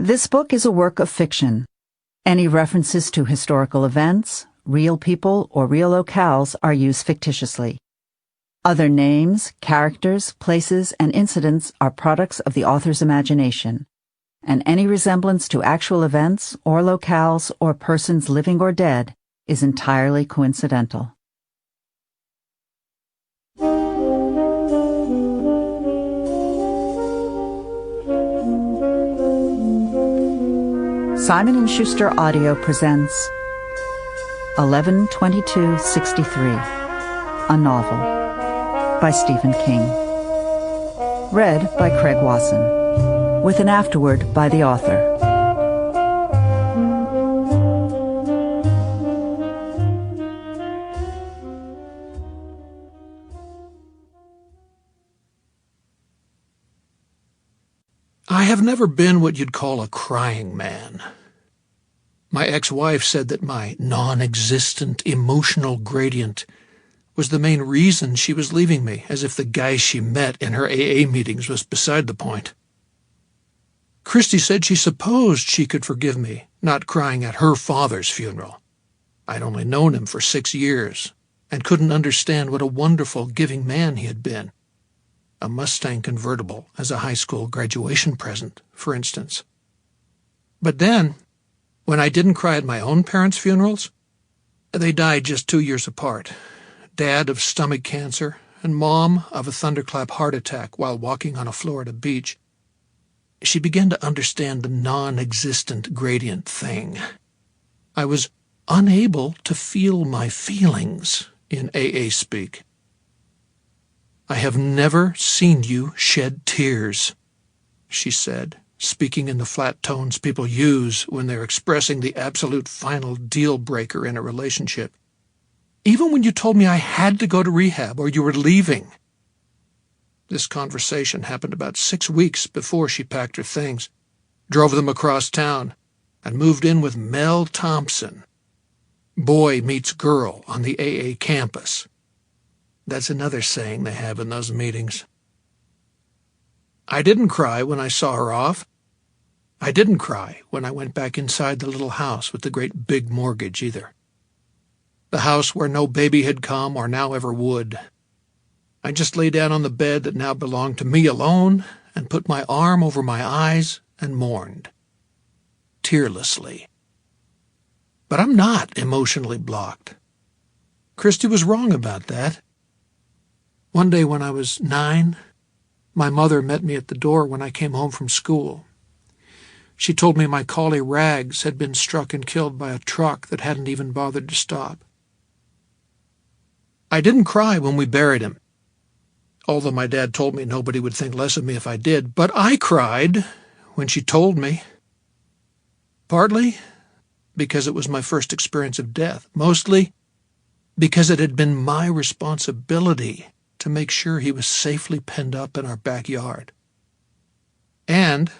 This book is a work of fiction. Any references to historical events, real people, or real locales are used fictitiously. Other names, characters, places, and incidents are products of the author's imagination, and any resemblance to actual events or locales or persons living or dead is entirely coincidental. Simon & Schuster Audio presents 11/22/63, a novel by Stephen King. Read by Craig Wasson, with an afterword by the author. I have never been what you'd call a crying man. My ex-wife said that my non-existent emotional gradient was the main reason she was leaving me, as if the guy she met in her AA meetings was beside the point. Christy said she supposed she could forgive me not crying at her father's funeral. I'd only known him for 6 years and couldn't understand what a wonderful, giving man he had been. A Mustang convertible as a high school graduation present, for instance. But then, when I didn't cry at my own parents' funerals, they died just 2 years apart. Dad of stomach cancer and Mom of a thunderclap heart attack while walking on a Florida beach. She began to understand the non-existent gradient thing. I was unable to feel my feelings, in AA speak. I have never seen you shed tears, she said, speaking in the flat tones people use when they're expressing the absolute final deal breaker in a relationship. Even when you told me I had to go to rehab or you were leaving. This conversation happened about 6 weeks before she packed her things, drove them across town, and moved in with Mel Thompson. Boy meets girl on the AA campus. That's another saying they have in those meetings. I didn't cry when I saw her off. I didn't cry when I went back inside the little house with the great big mortgage either. The house where no baby had come or now ever would. I just lay down on the bed that now belonged to me alone and put my arm over my eyes and mourned. Tearlessly. But I'm not emotionally blocked. Christy was wrong about that. One day when I was 9, my mother met me at the door when I came home from school. She told me my collie Rags had been struck and killed by a truck that hadn't even bothered to stop. I didn't cry when we buried him, although my dad told me nobody would think less of me if I did, but I cried when she told me. Partly because it was my first experience of death, mostly because it had been my responsibility to make sure he was safely penned up in our backyard. And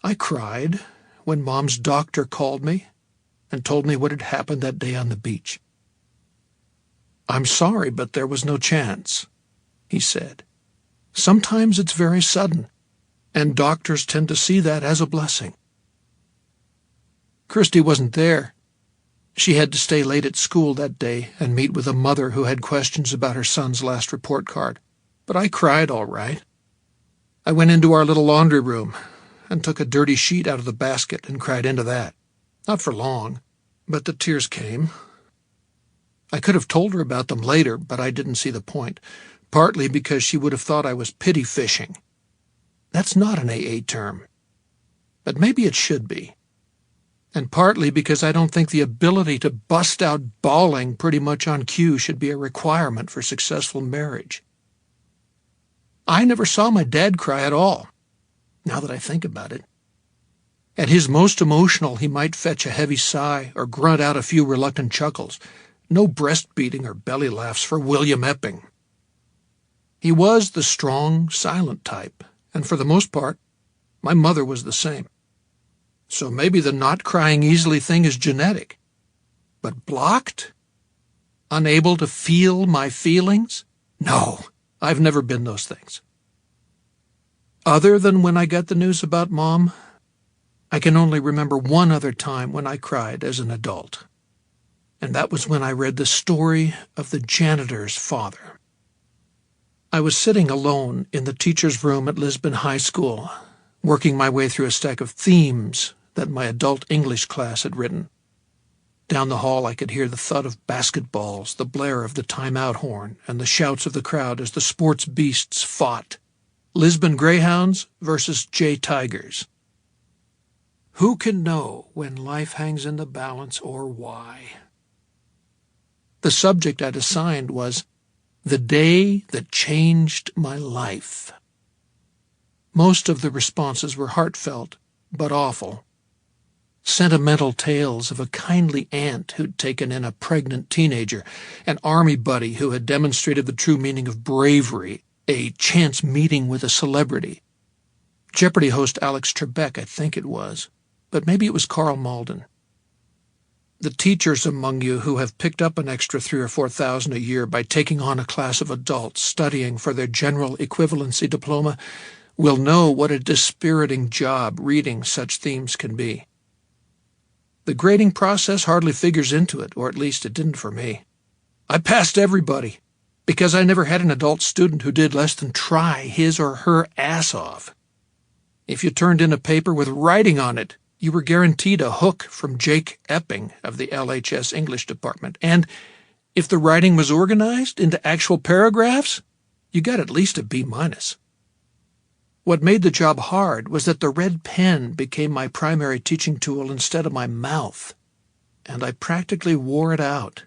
I cried when Mom's doctor called me and told me what had happened that day on the beach. I'm sorry, but there was no chance, he said. Sometimes it's very sudden, and doctors tend to see that as a blessing. Christy wasn't there. She had to stay late at school that day and meet with a mother who had questions about her son's last report card. But I cried all right. I went into our little laundry room and took a dirty sheet out of the basket and cried into that. Not for long, but the tears came. I could have told her about them later, but I didn't see the point, partly because she would have thought I was pity fishing. That's not an AA term, but maybe it should be. And partly because I don't think the ability to bust out bawling pretty much on cue should be a requirement for successful marriage. I never saw my dad cry at all, now that I think about it. At his most emotional, he might fetch a heavy sigh or grunt out a few reluctant chuckles. No breast-beating or belly laughs for William Epping. He was the strong, silent type, and for the most part, my mother was the same. So maybe the not crying easily thing is genetic. But blocked? Unable to feel my feelings? No, I've never been those things. Other than when I got the news about Mom, I can only remember one other time when I cried as an adult, and that was when I read the story of the janitor's father. I was sitting alone in the teacher's room at Lisbon High School, working my way through a stack of themes that my adult English class had written. Down the hall I could hear the thud of basketballs, the blare of the timeout horn, and the shouts of the crowd as the sports beasts fought. Lisbon Greyhounds versus Jay Tigers. Who can know when life hangs in the balance or why? The subject I'd assigned was The Day That Changed My Life. Most of the responses were heartfelt, but awful. Sentimental tales of a kindly aunt who'd taken in a pregnant teenager, an army buddy who had demonstrated the true meaning of bravery, a chance meeting with a celebrity. Jeopardy host Alex Trebek, I think it was, but maybe it was Carl Malden. The teachers among you who have picked up an extra $3,000 or $4,000 a year by taking on a class of adults studying for their general equivalency diploma will know what a dispiriting job reading such themes can be. The grading process hardly figures into it, or at least it didn't for me. I passed everybody, because I never had an adult student who did less than try his or her ass off. If you turned in a paper with writing on it, you were guaranteed a hook from Jake Epping of the LHS English department, and if the writing was organized into actual paragraphs, you got at least a B-. What made the job hard was that the red pen became my primary teaching tool instead of my mouth, and I practically wore it out.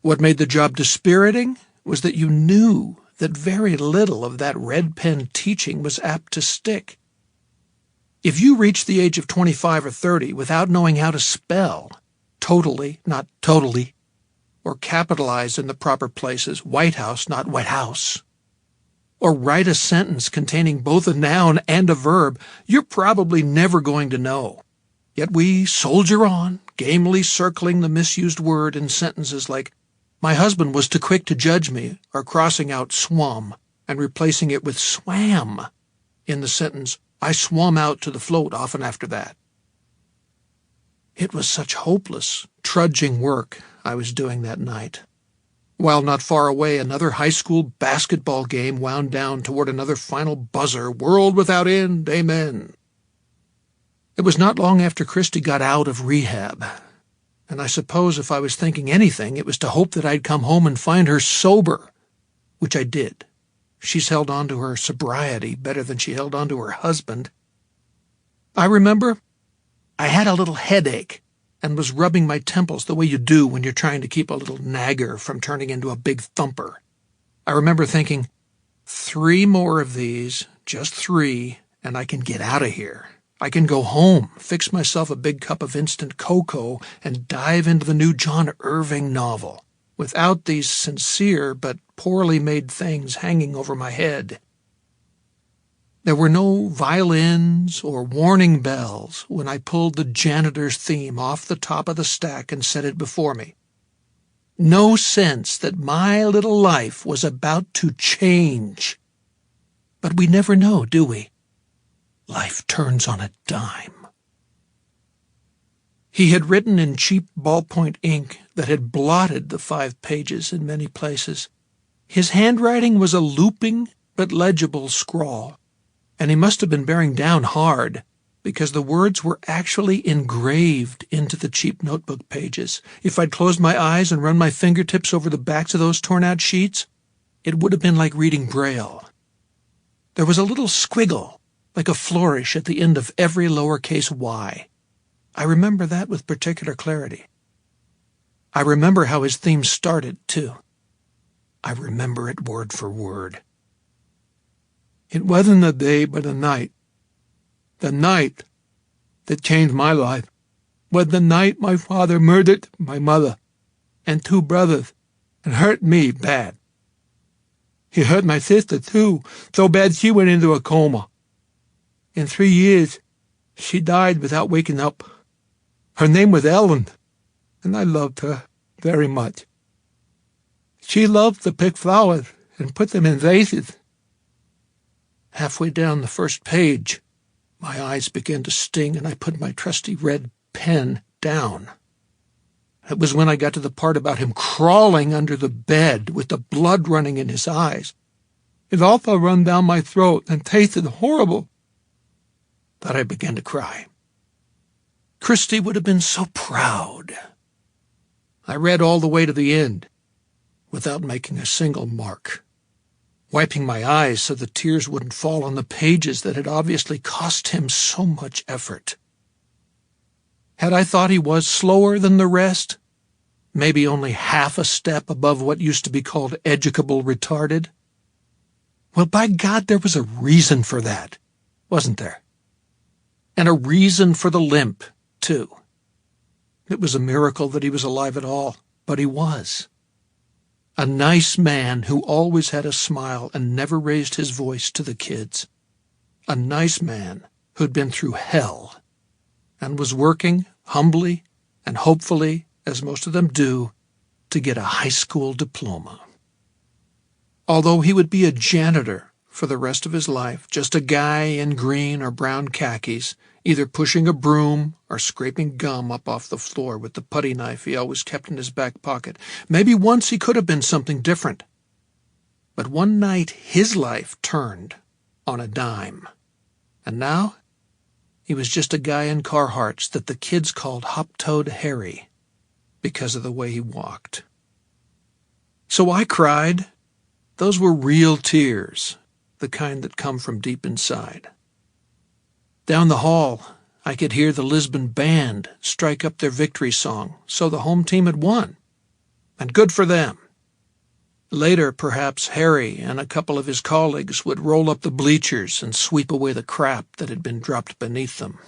What made the job dispiriting was that you knew that very little of that red pen teaching was apt to stick. If you reached the age of 25 or 30 without knowing how to spell totally, not totally, or capitalize in the proper places, White House, not White House, or write a sentence containing both a noun and a verb, you're probably never going to know. Yet we soldier on, gamely circling the misused word in sentences like, "My husband was too quick to judge me," or crossing out swum and replacing it with swam in the sentence, "I swum out to the float often after that." It was such hopeless, trudging work I was doing that night. While not far away, another high school basketball game wound down toward another final buzzer, world without end, amen. It was not long after Christy got out of rehab, and I suppose if I was thinking anything, it was to hope that I'd come home and find her sober, which I did. She's held on to her sobriety better than she held on to her husband. I remember I had a little headache and was rubbing my temples the way you do when you're trying to keep a little nagger from turning into a big thumper. I remember thinking, 3 more of these, just 3, and I can get out of here. I can go home, fix myself a big cup of instant cocoa, and dive into the new John Irving novel, without these sincere but poorly made things hanging over my head. There were no violins or warning bells when I pulled the janitor's theme off the top of the stack and set it before me. No sense that my little life was about to change. But we never know, do we? Life turns on a dime. He had written in cheap ballpoint ink that had blotted the 5 pages in many places. His handwriting was a looping but legible scrawl, and he must have been bearing down hard, because the words were actually engraved into the cheap notebook pages. If I'd closed my eyes and run my fingertips over the backs of those torn-out sheets, it would have been like reading Braille. There was a little squiggle, like a flourish at the end of every lowercase y. I remember that with particular clarity. I remember how his theme started, too. I remember it word for word. It wasn't a day but a night. The night that changed my life was the night my father murdered my mother and 2 brothers and hurt me bad. He hurt my sister, too, so bad she went into a coma. In 3 years, she died without waking up. Her name was Ellen, and I loved her very much. She loved to pick flowers and put them in vases. Halfway down the first page, My eyes began to sting, and I put my trusty red pen down. It was when I got to the part about him crawling under the bed with the blood running in his eyes. It all run down my throat and tasted horrible, that I began to cry. Christy would have been so proud. I read all the way to the end, without making a single mark, wiping my eyes so the tears wouldn't fall on the pages that had obviously cost him so much effort. Had I thought he was slower than the rest, maybe only half a step above what used to be called educable retarded? Well, by God, there was a reason for that, wasn't there? And a reason for the limp, too. It was a miracle that he was alive at all, but he was. A nice man who always had a smile and never raised his voice to the kids. A nice man who'd been through hell and was working humbly and hopefully, as most of them do, to get a high school diploma. Although he would be a janitor for the rest of his life, just a guy in green or brown khakis, either pushing a broom or scraping gum up off the floor with the putty knife he always kept in his back pocket. Maybe once he could have been something different. But one night his life turned on a dime. And now he was just a guy in Carhartts that the kids called Hop-Toed Harry because of the way he walked. So I cried. Those were real tears, the kind that come from deep inside. Down the hall, I could hear the Lisbon band strike up their victory song, so the home team had won. And good for them. Later, perhaps Harry and a couple of his colleagues would roll up the bleachers and sweep away the crap that had been dropped beneath them.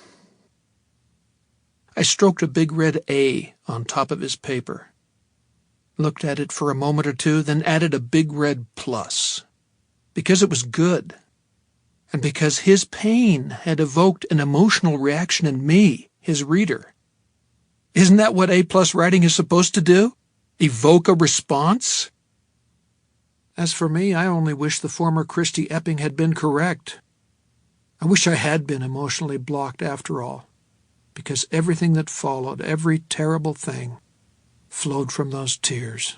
I stroked a big red A on top of his paper, looked at it for a moment or two, then added a big red plus, because it was good, and because his pain had evoked an emotional reaction in me, his reader. Isn't that what A-plus writing is supposed to do? Evoke a response? As for me, I only wish the former Christy Epping had been correct. I wish I had been emotionally blocked after all, because everything that followed, every terrible thing, flowed from those tears.